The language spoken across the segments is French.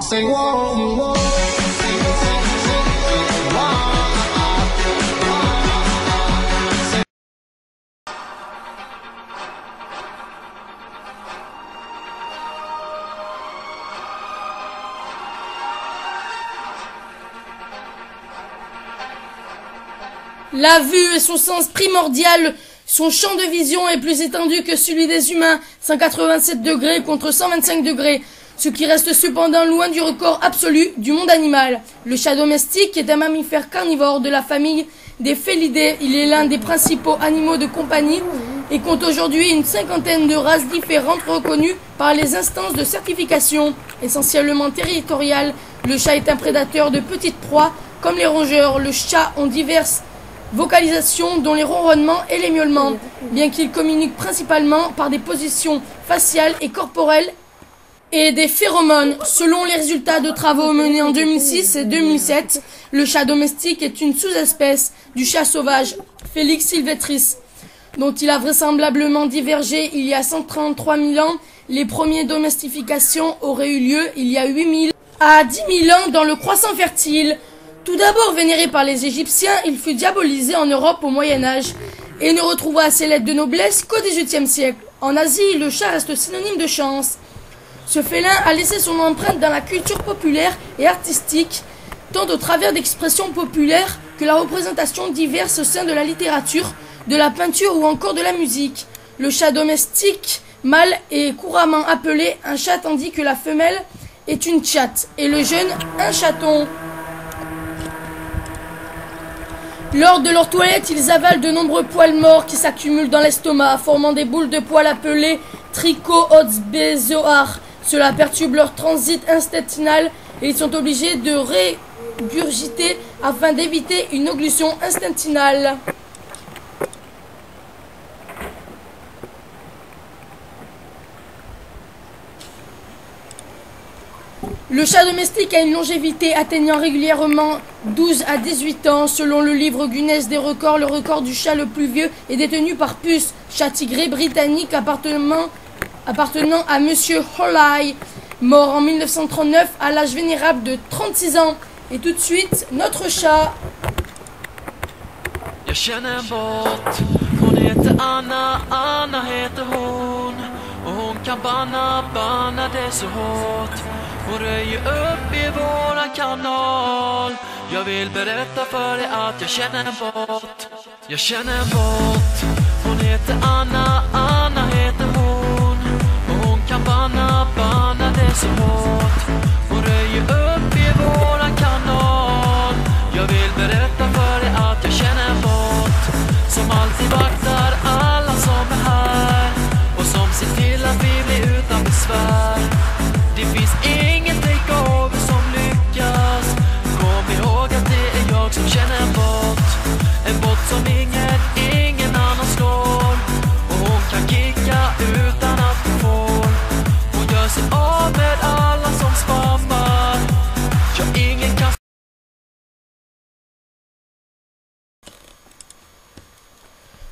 Say whoa, whoa. La vue est son sens primordial. Son champ de vision est plus étendu que celui des humains, 187 degrés contre 125 degrés, ce qui reste cependant loin du record absolu du monde animal. Le chat domestique est un mammifère carnivore de la famille des félidés. Il est l'un des principaux animaux de compagnie et compte aujourd'hui une cinquantaine de races différentes reconnues par les instances de certification. Essentiellement territorial, le chat est un prédateur de petites proies comme les rongeurs. Le chat ont diverses vocalisations dont les ronronnements et les miaulements, bien qu'il communique principalement par des positions faciales et corporelles et des phéromones. Selon les résultats de travaux menés en 2006 et 2007, le chat domestique est une sous-espèce du chat sauvage, Felis sylvestris, dont il a vraisemblablement divergé il y a 133 000 ans. Les premières domestications auraient eu lieu il y a 8 000 à 10 000 ans dans le croissant fertile. Tout d'abord vénéré par les Égyptiens, il fut diabolisé en Europe au Moyen-Âge et ne retrouva à ses lettres de noblesse qu'au XVIIIe siècle. En Asie, le chat reste synonyme de chance. Ce félin a laissé son empreinte dans la culture populaire et artistique, tant au travers d'expressions populaires que la représentation diverse au sein de la littérature, de la peinture ou encore de la musique. Le chat domestique mâle est couramment appelé un chat tandis que la femelle est une chatte et le jeune un chaton. Lors de leur toilette, ils avalent de nombreux poils morts qui s'accumulent dans l'estomac, formant des boules de poils appelées trichomozoares. Cela perturbe leur transit intestinal et ils sont obligés de régurgiter afin d'éviter une occlusion intestinale. Le chat domestique a une longévité atteignant régulièrement 12 à 18 ans. Selon le livre Guinness des records, le record du chat le plus vieux est détenu par Puce, chat tigré britannique appartenant à Monsieur Hawley, mort en 1939 à l'âge vénérable de 36 ans. Et tout de suite, notre chat. Jag känner en båt, hon heter Anna, Anna heter hon. Och hon kan banna det så hårt. Hon röjer upp i våran kanal. Jag vill berätta för dig att jag känner en båt. Jag känner en båt, hon heter Anna, Anna heter hon. Och hon kan banna det så hårt. Hon röjer upp i våran kanal. Jag vill berätta för dig att jag känner en båt som alltid vaktar alla som är här och som ser till att vi blir utan besvär. Det finns ingen takeover som lyckas. Kom ihåg att det är jag som känner en båt som ingen annan slår. Och hon kan kicka utan att hon får. Hon gör sig av med alla som spammar. Ja, ingen kan.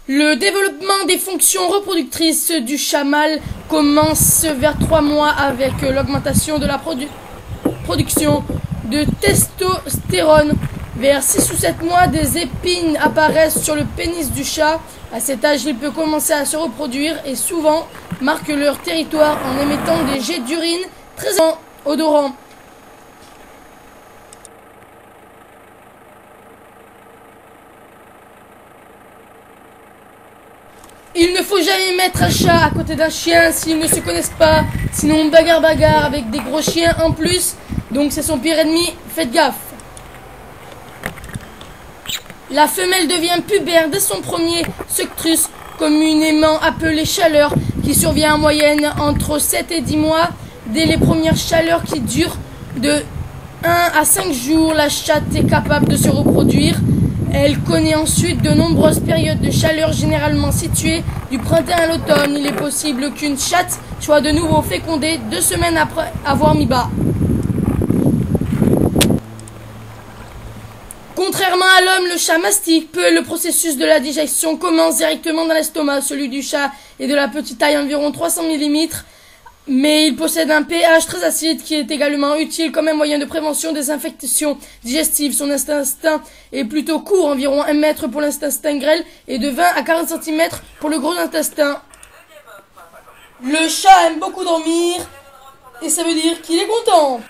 Le développement des fonctions reproductrices du chat mâle commence vers 3 mois avec l'augmentation de la production de testostérone. Vers 6 ou 7 mois, des épines apparaissent sur le pénis du chat. À cet âge, il peut commencer à se reproduire et souvent marquent leur territoire en émettant des jets d'urine très odorants. Il ne faut jamais mettre un chat à côté d'un chien s'ils ne se connaissent pas, sinon bagarre avec des gros chiens en plus, donc c'est son pire ennemi, faites gaffe. La femelle devient pubère dès son premier sectrus, communément appelé chaleur, qui survient en moyenne entre 7 et 10 mois. Dès les premières chaleurs qui durent de 1 à 5 jours, la chatte est capable de se reproduire. Elle connaît ensuite de nombreuses périodes de chaleur généralement situées du printemps à l'automne. Il est possible qu'une chatte soit de nouveau fécondée 2 semaines après avoir mis bas. Contrairement à l'homme, le chat mastique peu. Le processus de la digestion commence directement dans l'estomac. Celui du chat est de la petite taille, environ 300 mm, Mais il possède un pH très acide qui est également utile comme un moyen de prévention des infections digestives. Son intestin est plutôt court, environ 1 mètre pour l'intestin grêle et de 20 à 40 cm pour le gros intestin. Le chat aime beaucoup dormir et ça veut dire qu'il est content.